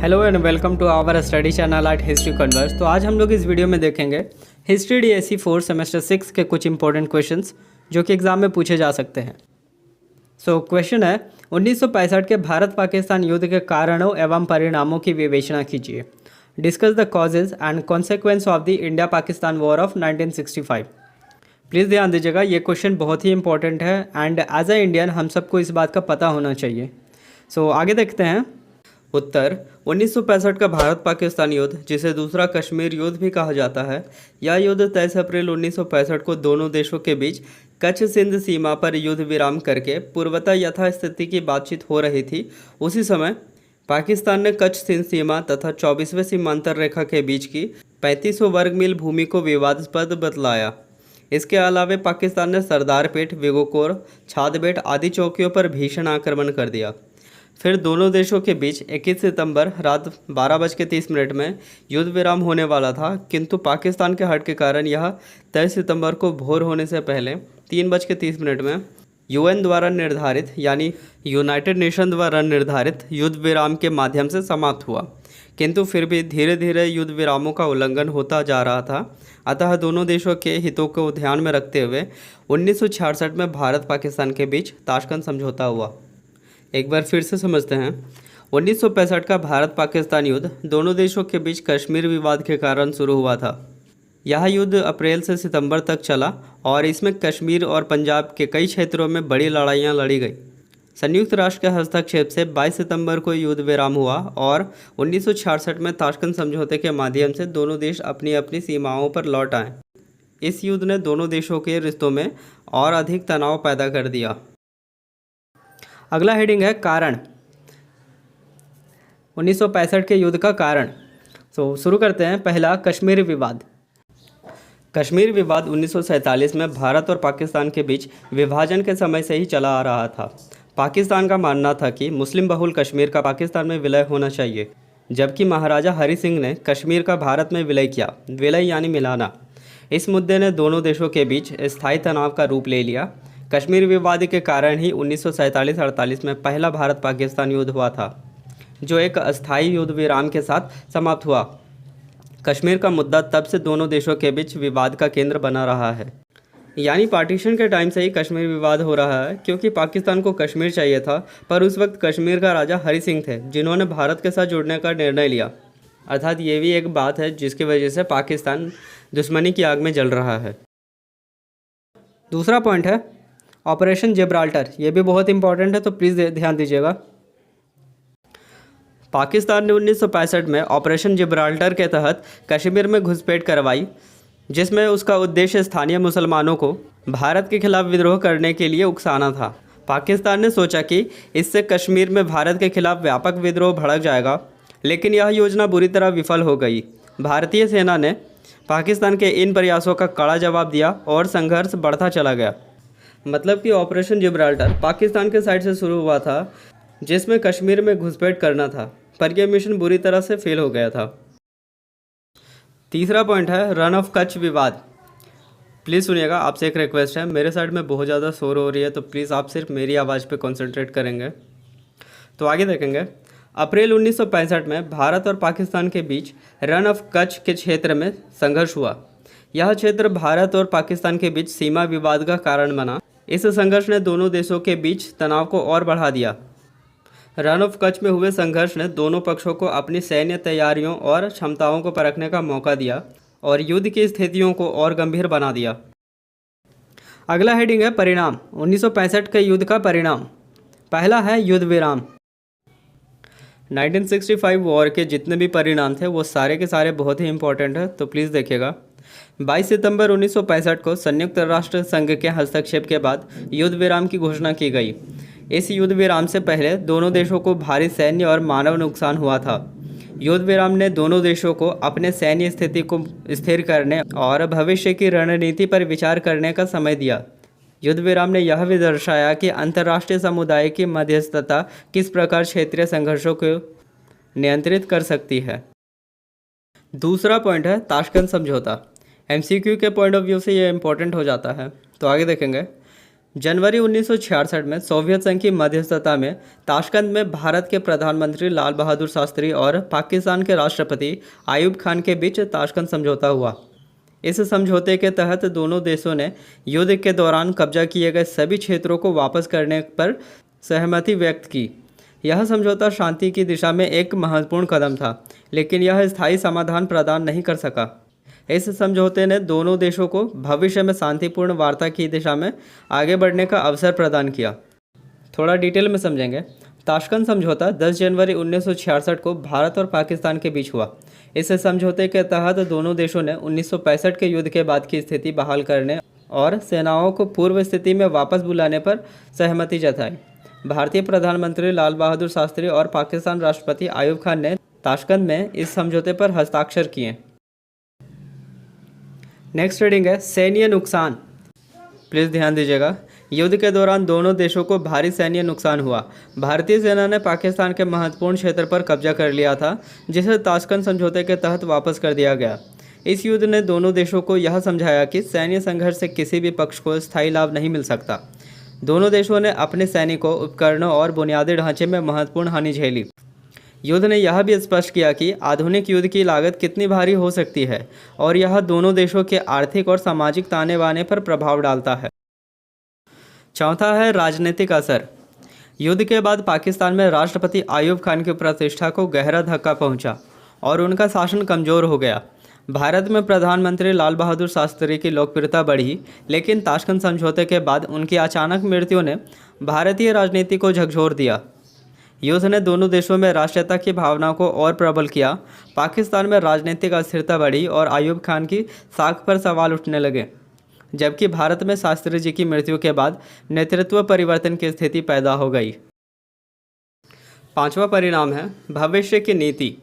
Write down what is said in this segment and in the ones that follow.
Hello and welcome to our study channel at history converse. तो आज हम लोग इस वीडियो में देखेंगे हिस्ट्री डीएससी 4 सेमेस्टर 6 के कुछ इंपॉर्टेंट क्वेश्चंस जो कि एग्जाम में पूछे जा सकते हैं। क्वेश्चन है 1965 के भारत पाकिस्तान युद्ध के कारणों एवं परिणामों की विवेचना कीजिए। Discuss the causes and consequence of the India Pakistan war of 1965। Please ध्यान दीजिएगा, ये क्वेश्चन बहुत ही इंपॉर्टेंट है एंड एज अ इंडियन हम सबको इस बात का पता होना चाहिए। आगे देखते हैं। उत्तर 1965 का भारत पाकिस्तान युद्ध, जिसे दूसरा कश्मीर युद्ध भी कहा जाता है, यह युद्ध 23 अप्रैल 1965 को दोनों देशों के बीच कच्छ सिंध सीमा पर युद्ध विराम करके पूर्वतः यथास्थिति की बातचीत हो रही थी। उसी समय पाकिस्तान ने कच्छ सिंध सीमा तथा 24वें सीमांतर रेखा के बीच की 3500 वर्ग मील भूमि को विवादास्पद बतलाया। इसके अलावा पाकिस्तान ने सरदारपेट, विगोकोर, छादबेट आदि चौकियों पर भीषण आक्रमण कर दिया। फिर दोनों देशों के बीच 21 सितंबर रात 12:30 में युद्ध विराम होने वाला था, किंतु पाकिस्तान के हट के कारण यह 23 सितंबर को भोर होने से पहले 3:30 में यूएन द्वारा निर्धारित यानी यूनाइटेड नेशन द्वारा निर्धारित युद्ध विराम के माध्यम से समाप्त हुआ। किंतु फिर भी धीरे धीरे युद्ध विरामों का उल्लंघन होता जा रहा था। अतः दोनों देशों के हितों को ध्यान में रखते हुए 1966 में भारत पाकिस्तान के बीच ताशकंद समझौता हुआ। एक बार फिर से समझते हैं। 1965 का भारत पाकिस्तान युद्ध दोनों देशों के बीच कश्मीर विवाद के कारण शुरू हुआ था। यह युद्ध अप्रैल से सितंबर तक चला और इसमें कश्मीर और पंजाब के कई क्षेत्रों में बड़ी लड़ाइयाँ लड़ी गई। संयुक्त राष्ट्र के हस्तक्षेप से 22 सितंबर को युद्ध विराम हुआ और 1966 में ताशकंद समझौते के माध्यम से दोनों देश अपनी अपनी सीमाओं पर लौट आए। इस युद्ध ने दोनों देशों के रिश्तों में और अधिक तनाव पैदा कर दिया। अगला हेडिंग है कारण। 1965 के युद्ध का कारण। शुरू करते हैं। पहला, कश्मीर विवाद। कश्मीर विवाद 1947 में भारत और पाकिस्तान के बीच विभाजन के समय से ही चला आ रहा था। पाकिस्तान का मानना था कि मुस्लिम बहुल कश्मीर का पाकिस्तान में विलय होना चाहिए, जबकि महाराजा हरि सिंह ने कश्मीर का भारत में विलय किया। विलय यानी मिलाना। इस मुद्दे ने दोनों देशों के बीच स्थायी तनाव का रूप ले लिया। कश्मीर विवाद के कारण ही 1947-48 में पहला भारत पाकिस्तान युद्ध हुआ था, जो एक अस्थायी युद्ध विराम के साथ समाप्त हुआ। कश्मीर का मुद्दा तब से दोनों देशों के बीच विवाद का केंद्र बना रहा है। यानी पार्टीशन के टाइम से ही कश्मीर विवाद हो रहा है, क्योंकि पाकिस्तान को कश्मीर चाहिए था, पर उस वक्त कश्मीर का राजा हरि सिंह थे, जिन्होंने भारत के साथ जुड़ने का निर्णय लिया। अर्थात ये भी एक बात है जिसकी वजह से पाकिस्तान दुश्मनी की आग में जल रहा है। दूसरा पॉइंट है ऑपरेशन जिब्राल्टर। ये भी बहुत इंपॉर्टेंट है, तो प्लीज़ ध्यान दीजिएगा। पाकिस्तान ने 1965 में ऑपरेशन जिब्राल्टर के तहत कश्मीर में घुसपैठ करवाई, जिसमें उसका उद्देश्य स्थानीय मुसलमानों को भारत के खिलाफ विद्रोह करने के लिए उकसाना था। पाकिस्तान ने सोचा कि इससे कश्मीर में भारत के खिलाफ व्यापक विद्रोह भड़क जाएगा, लेकिन यह योजना बुरी तरह विफल हो गई। भारतीय सेना ने पाकिस्तान के इन प्रयासों का कड़ा जवाब दिया और संघर्ष बढ़ता चला गया। मतलब कि ऑपरेशन जिब्राल्टर पाकिस्तान के साइड से शुरू हुआ था, जिसमें कश्मीर में घुसपैठ करना था, पर यह मिशन बुरी तरह से फेल हो गया था। तीसरा पॉइंट है रन ऑफ कच्छ विवाद। प्लीज़ सुनिएगा, आपसे एक रिक्वेस्ट है, मेरे साइड में बहुत ज़्यादा शोर हो रही है, तो प्लीज़ आप सिर्फ मेरी आवाज़ पे कंसंट्रेट करेंगे। तो आगे देखेंगे। अप्रैल 1965 में भारत और पाकिस्तान के बीच रन ऑफ कच्छ के क्षेत्र में संघर्ष हुआ। यह क्षेत्र भारत और पाकिस्तान के बीच सीमा विवाद का कारण बना। इस संघर्ष ने दोनों देशों के बीच तनाव को और बढ़ा दिया। रन ऑफ कच्छ में हुए संघर्ष ने दोनों पक्षों को अपनी सैन्य तैयारियों और क्षमताओं को परखने का मौका दिया और युद्ध की स्थितियों को और गंभीर बना दिया। अगला हेडिंग है परिणाम। 1965 के युद्ध का परिणाम। पहला है युद्ध विराम। 1965 वॉर के जितने भी परिणाम थे वो सारे के सारे बहुत ही इंपॉर्टेंट है, तो प्लीज़ देखिएगा। 22 सितंबर 1965 को संयुक्त राष्ट्र संघ के हस्तक्षेप के बाद युद्ध विराम की घोषणा की गई। इस युद्ध विराम से पहले दोनों देशों को भारी सैन्य और मानव नुकसान हुआ था। युद्ध विराम ने दोनों देशों को अपने सैन्य स्थिति को स्थिर करने और भविष्य की रणनीति पर विचार करने का समय दिया। युद्ध विराम ने यह भी दर्शाया कि अंतर्राष्ट्रीय समुदाय की मध्यस्थता किस प्रकार क्षेत्रीय संघर्षों को नियंत्रित कर सकती है। दूसरा पॉइंट है ताशकंद समझौता। एमसीक्यू के पॉइंट ऑफ व्यू से ये इंपॉर्टेंट हो जाता है, तो आगे देखेंगे। जनवरी 1966 में सोवियत संघ की मध्यस्थता में ताशकंद में भारत के प्रधानमंत्री लाल बहादुर शास्त्री और पाकिस्तान के राष्ट्रपति आयूब खान के बीच ताशकंद समझौता हुआ। इस समझौते के तहत दोनों देशों ने युद्ध के दौरान कब्जा किए गए सभी क्षेत्रों को वापस करने पर सहमति व्यक्त की। यह समझौता शांति की दिशा में एक महत्वपूर्ण कदम था, लेकिन यह स्थायी समाधान प्रदान नहीं कर सका। इस समझौते ने दोनों देशों को भविष्य में शांतिपूर्ण वार्ता की दिशा में आगे बढ़ने का अवसर प्रदान किया। थोड़ा डिटेल में समझेंगे। ताशकंद समझौता 10 जनवरी 1966 को भारत और पाकिस्तान के बीच हुआ। इस समझौते के तहत दोनों देशों ने 1965 के युद्ध के बाद की स्थिति बहाल करने और सेनाओं को पूर्व स्थिति में वापस बुलाने पर सहमति जताई। भारतीय प्रधानमंत्री लाल बहादुर शास्त्री और पाकिस्तान राष्ट्रपति आयूब खान ने ताशकंद में इस समझौते पर हस्ताक्षर किए। नेक्स्ट रीडिंग है सैन्य नुकसान। प्लीज़ ध्यान दीजिएगा। युद्ध के दौरान दोनों देशों को भारी सैन्य नुकसान हुआ। भारतीय सेना ने पाकिस्तान के महत्वपूर्ण क्षेत्र पर कब्जा कर लिया था, जिसे ताशकंद समझौते के तहत वापस कर दिया गया। इस युद्ध ने दोनों देशों को यह समझाया कि सैन्य संघर्ष से किसी भी पक्ष को स्थायी लाभ नहीं मिल सकता। दोनों देशों ने अपने सैनिकों, उपकरणों और बुनियादी ढांचे में महत्वपूर्ण हानि झेली। युद्ध ने यह भी स्पष्ट किया कि आधुनिक युद्ध की लागत कितनी भारी हो सकती है और यह दोनों देशों के आर्थिक और सामाजिक ताने बाने पर प्रभाव डालता है। चौथा है राजनीतिक असर। युद्ध के बाद पाकिस्तान में राष्ट्रपति आयूब खान की प्रतिष्ठा को गहरा धक्का पहुंचा और उनका शासन कमज़ोर हो गया। भारत में प्रधानमंत्री लाल बहादुर शास्त्री की लोकप्रियता बढ़ी, लेकिन ताशकंद समझौते के बाद उनकी अचानक मृत्यु ने भारतीय राजनीति को झकझोर दिया। युद्ध ने दोनों देशों में राष्ट्रीयता की भावना को और प्रबल किया। पाकिस्तान में राजनीतिक अस्थिरता बढ़ी और आयूब खान की साख पर सवाल उठने लगे, जबकि भारत में शास्त्री जी की मृत्यु के बाद नेतृत्व परिवर्तन की स्थिति पैदा हो गई। पांचवा परिणाम है भविष्य की नीति।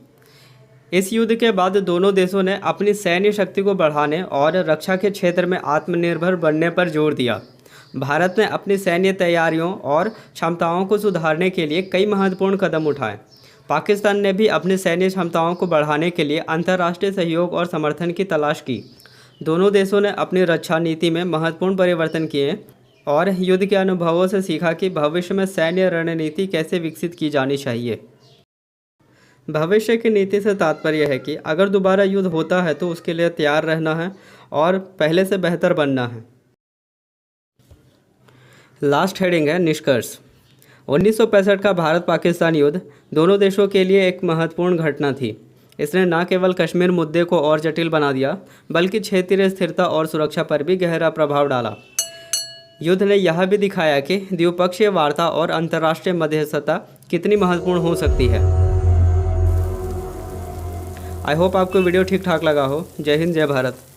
इस युद्ध के बाद दोनों देशों ने अपनी सैन्य शक्ति को बढ़ाने और रक्षा के क्षेत्र में आत्मनिर्भर बनने पर जोर दिया। भारत ने अपनी सैन्य तैयारियों और क्षमताओं को सुधारने के लिए कई महत्वपूर्ण कदम उठाए। पाकिस्तान ने भी अपनी सैन्य क्षमताओं को बढ़ाने के लिए अंतर्राष्ट्रीय सहयोग और समर्थन की तलाश की। दोनों देशों ने अपनी रक्षा नीति में महत्वपूर्ण परिवर्तन किए और युद्ध के अनुभवों से सीखा कि भविष्य में सैन्य रणनीति कैसे विकसित की जानी चाहिए। भविष्य की नीति से तात्पर्य है कि अगर दोबारा युद्ध होता है तो उसके लिए तैयार रहना है और पहले से बेहतर बनना है। लास्ट हेडिंग है निष्कर्ष। 1965 का भारत पाकिस्तान युद्ध दोनों देशों के लिए एक महत्वपूर्ण घटना थी। इसने न केवल कश्मीर मुद्दे को और जटिल बना दिया, बल्कि क्षेत्रीय स्थिरता और सुरक्षा पर भी गहरा प्रभाव डाला। युद्ध ने यह भी दिखाया कि द्विपक्षीय वार्ता और अंतर्राष्ट्रीय मध्यस्थता कितनी महत्वपूर्ण हो सकती है। आई होप आपको वीडियो ठीक ठाक लगा हो। जय हिंद, जय भारत।